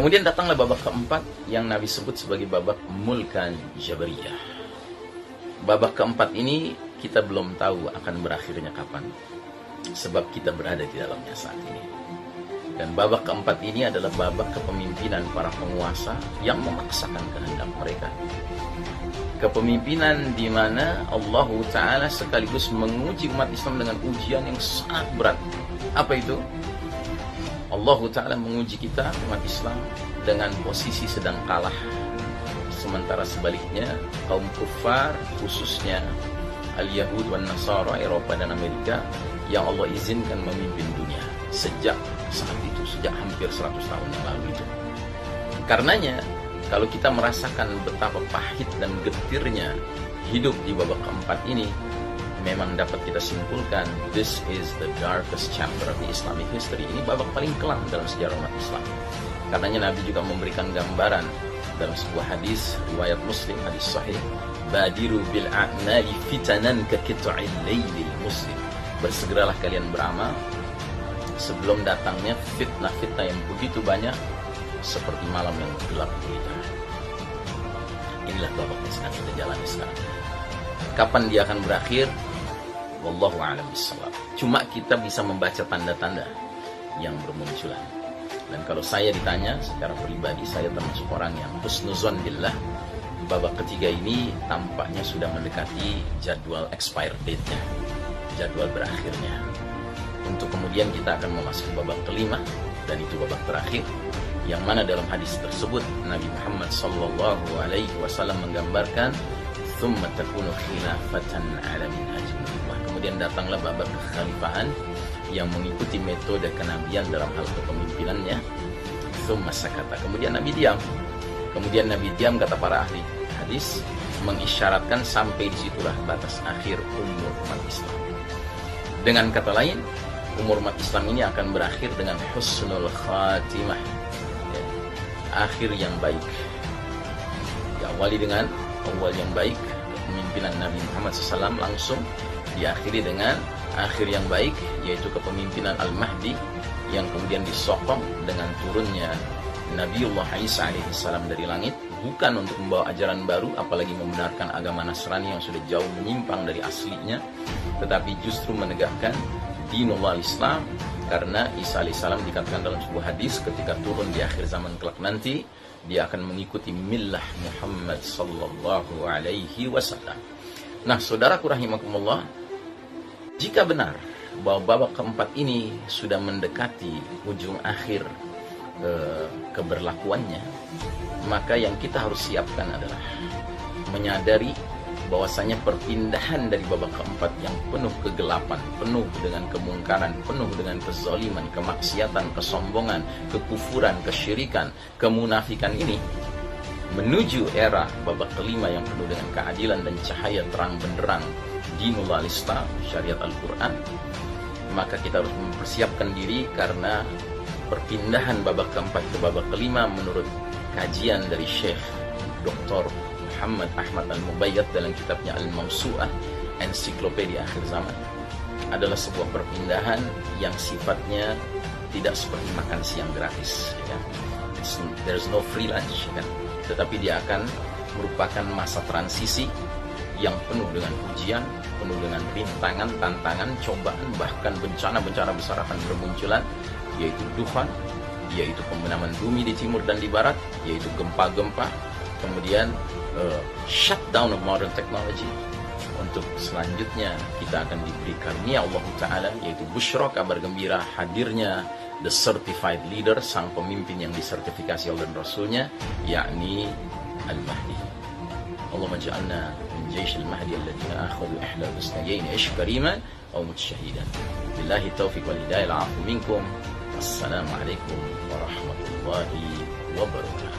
Kemudian datanglah babak keempat yang Nabi sebut sebagai babak mulkan jabariyah. Babak keempat ini kita belum tahu akan berakhirnya kapan, sebab kita berada di dalamnya saat ini. Dan babak keempat ini adalah babak kepemimpinan para penguasa yang memaksakan kehendak mereka. Kepemimpinan di mana Allah Ta'ala sekaligus menguji umat Islam dengan ujian yang sangat berat. Apa itu? Allah Ta'ala menguji kita, umat Islam, dengan posisi sedang kalah. Sementara sebaliknya, kaum kufar, khususnya Al-Yahud dan Nasara, Eropa dan Amerika, yang Allah izinkan memimpin dunia sejak saat itu, sejak hampir 100 tahun yang lalu itu. Karenanya, kalau kita merasakan betapa pahit dan getirnya hidup di babak keempat ini, memang dapat kita simpulkan, this is the darkest chapter of the Islamic history. Ini babak paling kelam dalam sejarah umat Islam. Karenanya Nabi juga memberikan gambaran dalam sebuah hadis riwayat Muslim, hadis sahih, badiru bil a'mali fitanan ka qit'il lailil muslim. Bersegeralah kalian beramal sebelum datangnya fitnah-fitnah yang begitu banyak seperti malam yang gelap gulita. Inilah babak yang sedang kita jalani sekarang. Kapan dia akan berakhir? Wallahu a'lam bishawab. Cuma kita bisa membaca tanda-tanda yang bermunculan. Dan kalau saya ditanya secara pribadi, saya termasuk orang yang husnuzon billah. Babak ketiga ini tampaknya sudah mendekati jadwal expire date-nya, jadwal berakhirnya. Untuk kemudian kita akan memasuki babak kelima, dan itu babak terakhir, yang mana dalam hadis tersebut Nabi Muhammad SAW menggambarkan thumma takunu khilafatan ala minhajin nubuwah. Kemudian datanglah babak kekhalifahan yang mengikuti metode kenabian dalam hal kepemimpinannya. Thumma sakata. Kemudian Nabi diam. Kemudian Nabi diam, kata para ahli hadis, mengisyaratkan sampai disitulah batas akhir umur umat Islam. Dengan kata lain, umur umat Islam ini akan berakhir dengan husnul khatimah, ya, akhir yang baik. Diawali dengan awal yang baik, kepemimpinan Nabi Muhammad SAW, langsung diakhiri dengan akhir yang baik, yaitu kepemimpinan Al-Mahdi, yang kemudian disokong dengan turunnya Nabiullah Isa alaihissalam dari langit, bukan untuk membawa ajaran baru, apalagi membenarkan agama Nasrani yang sudah jauh menyimpang dari aslinya, tetapi justru menegakkan dinullah Islam. Karena Isa alaihissalam dikatakan dalam sebuah hadis, ketika turun di akhir zaman kelak nanti, dia akan mengikuti millah Muhammad sallallahu alaihi wasallam. Nah, saudaraku rahimakumullah, jika benar bahwa babak keempat ini sudah mendekati ujung akhir keberlakuannya, maka yang kita harus siapkan adalah menyadari bahwasanya perpindahan dari babak keempat yang penuh kegelapan, penuh dengan kemungkaran, penuh dengan kezaliman, kemaksiatan, kesombongan, kekufuran, kesyirikan, kemunafikan ini, menuju era babak kelima yang penuh dengan keadilan dan cahaya terang benderang dinullah Islam, syariat Al-Quran, maka kita harus mempersiapkan diri. Karena perpindahan babak keempat ke babak kelima menurut kajian dari Syekh Dr. Muhammad Ahmad Al-Mubayyad dalam kitabnya Al-Mawsu'ah, ensiklopedia akhir zaman, adalah sebuah perpindahan yang sifatnya tidak seperti makan siang gratis, ya kan? There's no free lunch, ya kan? Tetapi dia akan merupakan masa transisi yang penuh dengan ujian, penuh dengan rintangan, tantangan, cobaan, bahkan bencana-bencana besar akan bermunculan, yaitu dufan, yaitu pembenaman bumi di timur dan di barat, yaitu gempa-gempa, kemudian shutdown of modern technology. Untuk selanjutnya kita akan diberi karunia Allah Ta'ala, yaitu busyra, kabar gembira, hadirnya the certified leader, sang pemimpin yang disertifikasi oleh Rasulnya, yakni Al-Mahdi. Allahumma ja'alna min jaysh al-Mahdi alladhina akhadhu ihda al-husnayayn ish kariman aw mutshahidan. Billahi taufiq wal hidayah, al-'afwu minkum. Assalamualaikum warahmatullahi wabarakatuh.